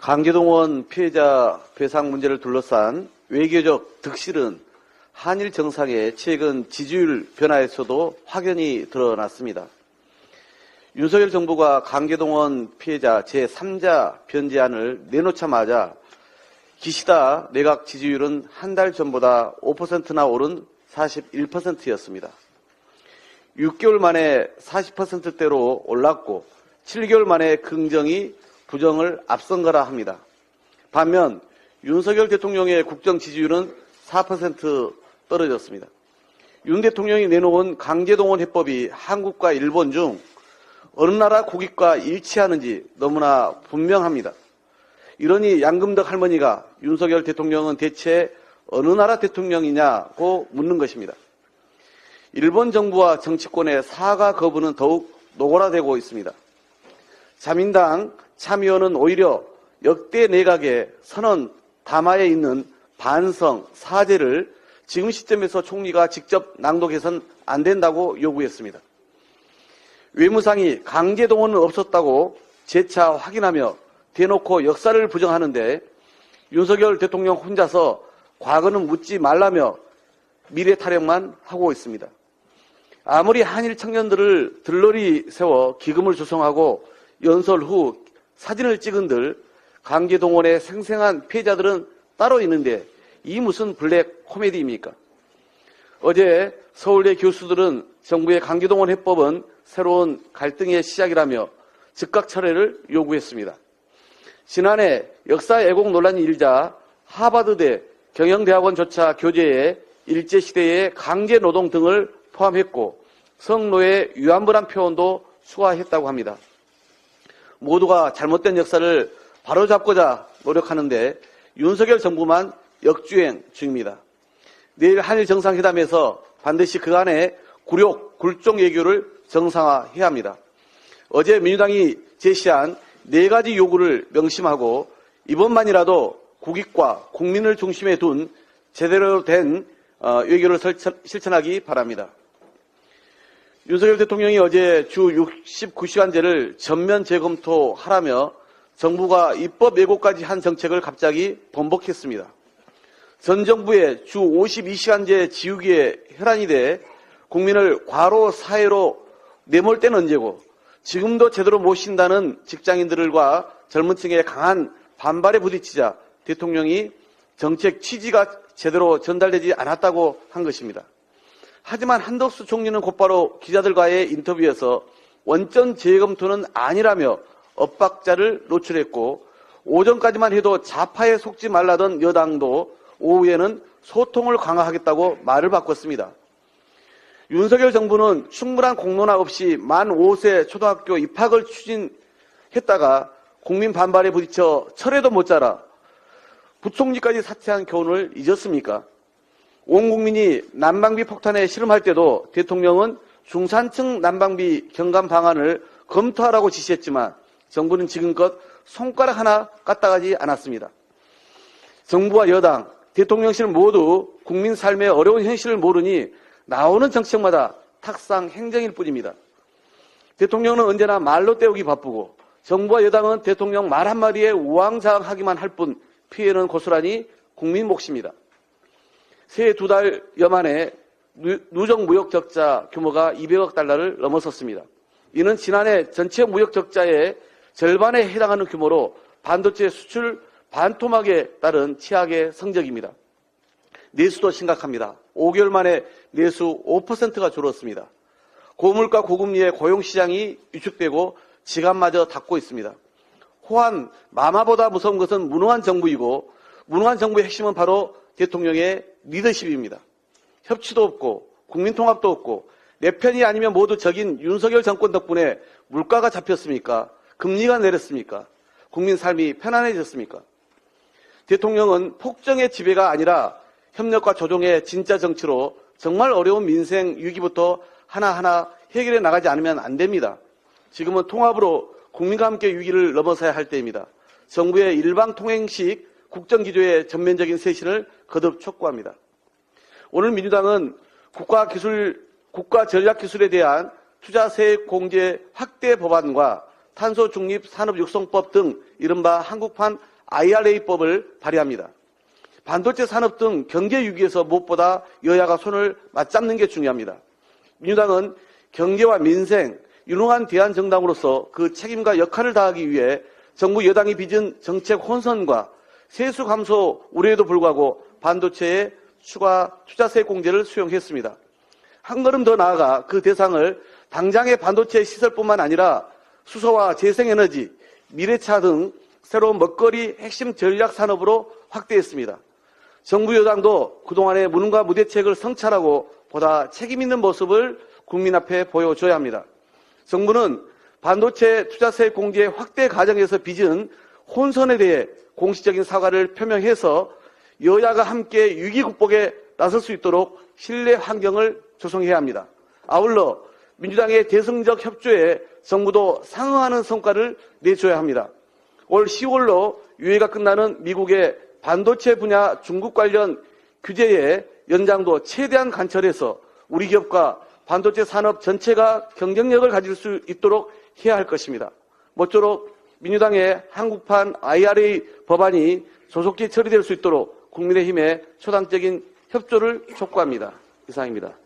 강제동원 피해자 배상 문제를 둘러싼 외교적 득실은 한일 정상의 최근 지지율 변화에서도 확연히 드러났습니다. 윤석열 정부가 강제동원 피해자 제3자 변제안을 내놓자마자 기시다 내각 지지율은 한 달 전보다 5%나 오른 41%였습니다. 6개월 만에 40%대로 올랐고 7개월 만에 긍정이 부정을 앞선 거라 합니다. 반면 윤석열 대통령의 국정 지지율은 4% 떨어졌습니다. 윤 대통령이 내놓은 강제동원 해법이 한국과 일본 중 어느 나라 국익과 일치하는지 너무나 분명합니다. 이러니 양금덕 할머니가 윤석열 대통령은 대체 어느 나라 대통령이냐고 묻는 것입니다. 일본 정부와 정치권의 사과 거부는 더욱 노골화되고 있습니다. 자민당 참의원은 오히려 역대 내각의 선언 담화에 있는 반성, 사죄를 지금 시점에서 총리가 직접 낭독해서는 안 된다고 요구했습니다. 외무상이 강제동원은 없었다고 재차 확인하며 대놓고 역사를 부정하는데 윤석열 대통령 혼자서 과거는 묻지 말라며 미래 타령만 하고 있습니다. 아무리 한일 청년들을 들러리 세워 기금을 조성하고 연설 후 사진을 찍은들 강제동원의 생생한 피해자들은 따로 있는데 이 무슨 블랙 코미디입니까? 어제 서울대 교수들은 정부의 강제동원 해법은 새로운 갈등의 시작이라며 즉각 철회를 요구했습니다. 지난해 역사 왜곡 논란이 일자 하버드대 경영대학원조차 교재에 일제시대의 강제노동 등을 포함했고 성노예 위안부란 표현도 수화했다고 합니다. 모두가 잘못된 역사를 바로잡고자 노력하는데 윤석열 정부만 역주행 중입니다. 내일 한일 정상회담에서 반드시 그간의 굴욕, 굴종 외교를 정상화해야 합니다. 어제 민주당이 제시한 4가지 요구를 명심하고 이번만이라도 국익과 국민을 중심에 둔 제대로 된 외교를 실천하기 바랍니다. 윤석열 대통령이 어제 주 69시간제를 전면 재검토하라며 정부가 입법 예고까지 한 정책을 갑자기 번복했습니다. 전 정부의 주 52시간제 지우기에 혈안이 돼 국민을 과로 사회로 내몰 때는 언제고 지금도 제대로 못 쉰다는 직장인들과 젊은 층의 강한 반발에 부딪히자 대통령이 정책 취지가 제대로 전달되지 않았다고 한 것입니다. 하지만 한덕수 총리는 곧바로 기자들과의 인터뷰에서 원전 재검토는 아니라며 엇박자를 노출했고 오전까지만 해도 좌파에 속지 말라던 여당도 오후에는 소통을 강화하겠다고 말을 바꿨습니다. 윤석열 정부는 충분한 공론화 없이 만 5세 초등학교 입학을 추진했다가 국민 반발에 부딪혀 철회도 못 자라 부총리까지 사퇴한 교훈을 잊었습니까? 온 국민이 난방비 폭탄에 실험할 때도 대통령은 중산층 난방비 경감 방안을 검토하라고 지시했지만 정부는 지금껏 손가락 하나 까딱하지 않았습니다. 정부와 여당, 대통령실 모두 국민 삶의 어려운 현실을 모르니 나오는 정책마다 탁상 행정일 뿐입니다. 대통령은 언제나 말로 때우기 바쁘고 정부와 여당은 대통령 말 한마디에 우왕좌왕하기만 할 뿐 피해는 고스란히 국민 몫입니다. 새해 2달여 만에 누적 무역 적자 규모가 200억 달러를 넘어섰습니다. 이는 지난해 전체 무역 적자의 절반에 해당하는 규모로 반도체 수출 반토막에 따른 최악의 성적입니다. 내수도 심각합니다. 5개월 만에 내수 5%가 줄었습니다. 고물가 고금리에 고용시장이 위축되고 지갑마저 닫고 있습니다. 호환, 마마보다 무서운 것은 무능한 정부이고 무능한 정부의 핵심은 바로 대통령의 리더십입니다. 협치도 없고 국민 통합도 없고 내 편이 아니면 모두 적인 윤석열 정권 덕분에 물가가 잡혔습니까? 금리가 내렸습니까? 국민 삶이 편안해졌습니까? 대통령은 폭정의 지배가 아니라 협력과 조정의 진짜 정치로 정말 어려운 민생 위기부터 하나하나 해결해 나가지 않으면 안 됩니다. 지금은 통합으로 국민과 함께 위기를 넘어서야 할 때입니다. 정부의 일방통행식 국정기조의 전면적인 쇄신을 거듭 촉구합니다. 오늘 민주당은 국가전략기술에 대한 투자세액 공제 확대 법안과 탄소중립 산업육성법 등 이른바 한국판 IRA법을 발의합니다. 반도체 산업 등 경제 위기에서 무엇보다 여야가 손을 맞잡는 게 중요합니다. 민주당은 경제와 민생, 유능한 대안정당으로서 그 책임과 역할을 다하기 위해 정부 여당이 빚은 정책 혼선과 세수 감소 우려에도 불구하고 반도체에 추가 투자세 공제를 수용했습니다. 한 걸음 더 나아가 그 대상을 당장의 반도체 시설뿐만 아니라 수소와 재생에너지, 미래차 등 새로운 먹거리 핵심 전략 산업으로 확대했습니다. 정부 여당도 그동안의 무능과 무대책을 성찰하고 보다 책임있는 모습을 국민 앞에 보여줘야 합니다. 정부는 반도체 투자세 공제 확대 과정에서 빚은 혼선에 대해 공식적인 사과를 표명해서 여야가 함께 위기 극복에 나설 수 있도록 신뢰 환경을 조성해야 합니다. 아울러 민주당의 대승적 협조에 정부도 상응하는 성과를 내줘야 합니다. 올 10월로 유예가 끝나는 미국의 반도체 분야 중국 관련 규제의 연장도 최대한 간철해서 우리 기업과 반도체 산업 전체가 경쟁력을 가질 수 있도록 해야 할 것입니다. 모쪼록 민주당의 한국판 IRA 법안이 조속히 처리될 수 있도록 국민의힘의 초당적인 협조를 촉구합니다. 이상입니다.